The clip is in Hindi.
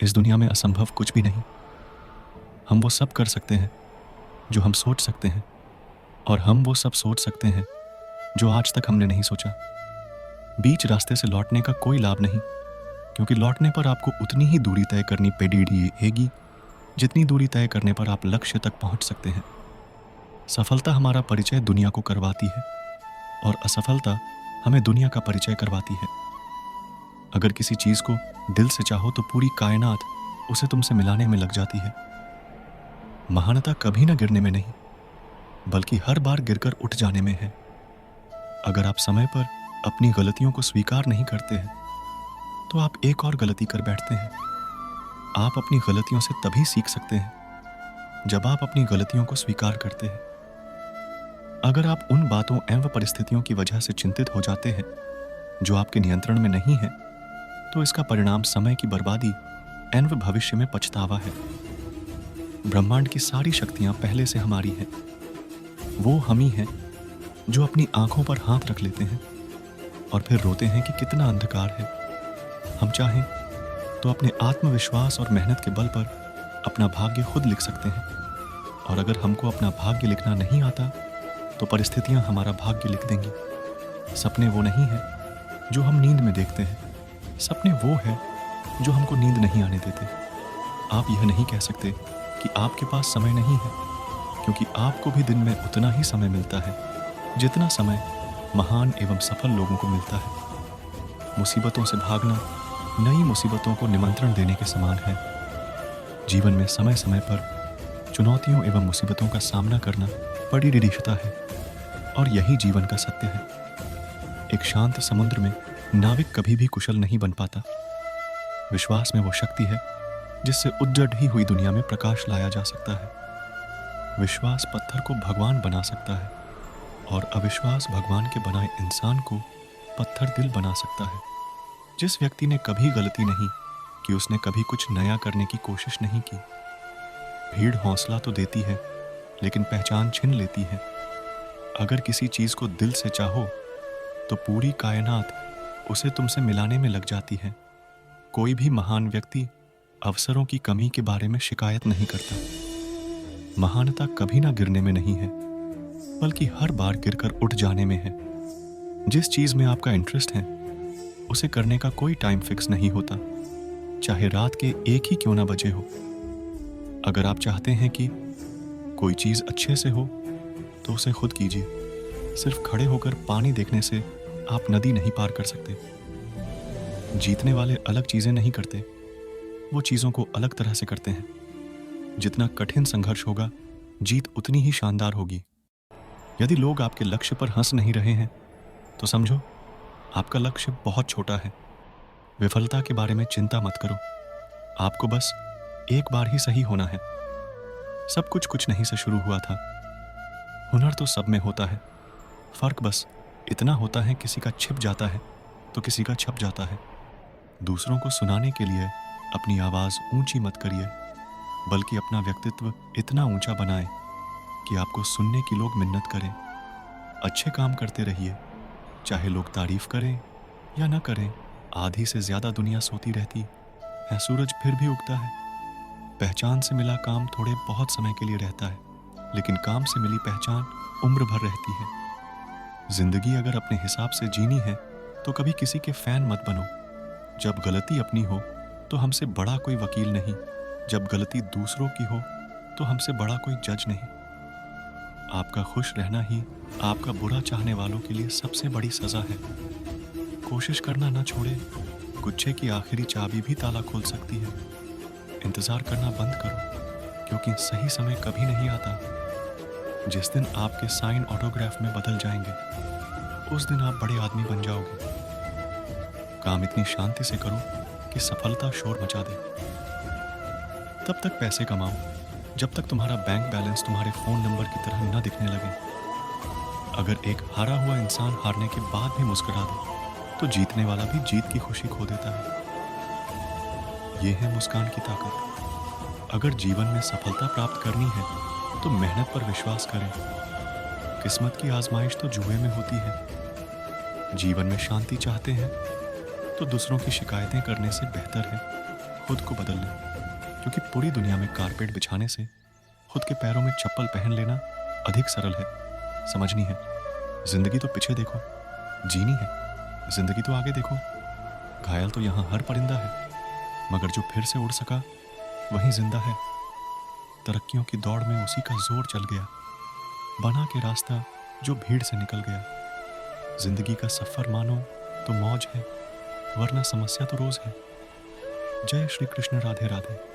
इस दुनिया में असंभव कुछ भी नहीं। हम वो सब कर सकते हैं जो हम सोच सकते हैं, और हम वो सब सोच सकते हैं जो आज तक हमने नहीं सोचा। बीच रास्ते से लौटने का कोई लाभ नहीं, क्योंकि लौटने पर आपको उतनी ही दूरी तय करनी पड़ेगी जितनी दूरी तय करने पर आप लक्ष्य तक पहुंच सकते हैं। सफलता हमारा परिचय दुनिया को करवाती है, और असफलता हमें दुनिया का परिचय करवाती है। अगर किसी चीज को दिल से चाहो तो पूरी कायनात उसे तुमसे मिलाने में लग जाती है। महानता कभी ना गिरने में नहीं, बल्कि हर बार गिरकर उठ जाने में है। अगर आप समय पर अपनी गलतियों को स्वीकार नहीं करते हैं तो आप एक और गलती कर बैठते हैं। आप अपनी गलतियों से तभी सीख सकते हैं जब आप अपनी गलतियों को स्वीकार करते हैं। अगर आप उन बातों एवं परिस्थितियों की वजह से चिंतित हो जाते हैं जो आपके नियंत्रण में नहीं है, तो इसका परिणाम समय की बर्बादी एवं भविष्य में पछतावा है। ब्रह्मांड की सारी शक्तियां पहले से हमारी हैं। वो हम ही हैं जो अपनी आंखों पर हाथ रख लेते हैं और फिर रोते हैं कि कितना अंधकार है। हम चाहें तो अपने आत्मविश्वास और मेहनत के बल पर अपना भाग्य खुद लिख सकते हैं, और अगर हमको अपना भाग्य लिखना नहीं आता तो परिस्थितियां हमारा भाग्य लिख देंगी। सपने वो नहीं है जो हम नींद में देखते हैं, सपने वो है जो हमको नींद नहीं आने देते। आप यह नहीं कह सकते कि आपके पास समय नहीं है, क्योंकि आपको भी दिन में उतना ही समय मिलता है जितना समय महान एवं सफल लोगों को मिलता है। मुसीबतों से भागना नई मुसीबतों को निमंत्रण देने के समान है। जीवन में समय समय पर चुनौतियों एवं मुसीबतों का सामना करना बड़ी रिश्ता है, और यही जीवन का सत्य है। एक शांत समुद्र में नाविक कभी भी कुशल नहीं बन पाता। विश्वास में वो शक्ति है जिससे उज्जड़ ही हुई दुनिया में प्रकाश लाया जा सकता है। विश्वास पत्थर को भगवान बना सकता है, और अविश्वास भगवान के बनाए इंसान को पत्थर दिल बना सकता है। जिस व्यक्ति ने कभी गलती नहीं कि उसने कभी कुछ नया करने की कोशिश नहीं की। भीड़ हौसला तो देती है, लेकिन पहचान छीन लेती है। अगर किसी चीज को दिल से चाहो तो पूरी कायनात उसे तुमसे मिलाने में लग जाती है। कोई भी महान व्यक्ति अवसरों की कमी के बारे में शिकायत नहीं करता। महानता कभी ना गिरने में नहीं है, बल्कि हर बार गिरकर उठ जाने में है। जिस चीज में आपका इंटरेस्ट है उसे करने का कोई टाइम फिक्स नहीं होता, चाहे रात के 1 ही क्यों ना बजे हो। अगर आप चाहते हैं कि कोई चीज अच्छे से हो तो उसे खुद कीजिए। सिर्फ खड़े होकर पानी देखने से आप नदी नहीं पार कर सकते। जीतने वाले अलग चीजें नहीं करते, वो चीजों को अलग तरह से करते हैं। जितना कठिन संघर्ष होगा, जीत उतनी ही शानदार होगी। यदि लोग आपके लक्ष्य पर हंस नहीं रहे हैं तो समझो आपका लक्ष्य बहुत छोटा है। विफलता के बारे में चिंता मत करो, आपको बस एक बार ही सही होना है। सब कुछ नहीं से शुरू हुआ था। हुनर तो सब में होता है, फर्क बस इतना होता है किसी का छिप जाता है तो किसी का छप जाता है। दूसरों को सुनाने के लिए अपनी आवाज ऊंची मत करिए, बल्कि अपना व्यक्तित्व इतना ऊंचा बनाएं कि आपको सुनने की लोग मिन्नत करें। अच्छे काम करते रहिए, चाहे लोग तारीफ करें या ना करें। आधी से ज्यादा दुनिया सोती रहती है, सूरज फिर भी उगता है। पहचान से मिला काम थोड़े बहुत समय के लिए रहता है, लेकिन काम से मिली पहचान उम्र भर रहती है। जिंदगी अगर अपने हिसाब से जीनी है तो कभी किसी के फैन मत बनो। जब गलती अपनी हो तो हमसे बड़ा कोई वकील नहीं, जब गलती दूसरों की हो तो हमसे बड़ा कोई जज नहीं। आपका खुश रहना ही आपका बुरा चाहने वालों के लिए सबसे बड़ी सजा है। कोशिश करना ना छोड़े, गुच्छे की आखिरी चाबी भी ताला खोल सकती है। इंतजार करना बंद करो, क्योंकि सही समय कभी नहीं आता। जिस दिन आपके साइन ऑटोग्राफ में बदल जाएंगे, उस दिन आप बड़े आदमी बन जाओगे। काम इतनी शांति से करो कि सफलता शोर मचा दे। तब तक पैसे कमाओ जब तक तुम्हारा बैंक बैलेंस तुम्हारे फोन नंबर की तरह न दिखने लगे। अगर एक हारा हुआ इंसान हारने के बाद भी मुस्कुरा दे तो जीतने वाला भी जीत की खुशी खो देता है। यह है मुस्कान की ताकत। अगर जीवन में सफलता प्राप्त करनी है तो मेहनत पर विश्वास करें। किस्मत की आजमाइश तो जुए में होती है। जीवन में शांति चाहते हैं तो दूसरों की शिकायतें करने से बेहतर है खुद को बदल लें, क्योंकि पूरी दुनिया में कारपेट बिछाने से खुद के पैरों में चप्पल पहन लेना अधिक सरल है, समझनी है। जिंदगी तो पीछे देखो, जीनी है। जिंदगी तो आगे देखो। घायल तो यहाँ हर परिंदा है, मगर जो फिर से उड़ सका वही जिंदा है। तरक्कियों की दौड़ में उसी का जोर चल गया, बना के रास्ता जो भीड़ से निकल गया। जिंदगी का सफर मानो तो मौज है, वरना समस्या तो रोज है। जय श्री कृष्ण, राधे राधे।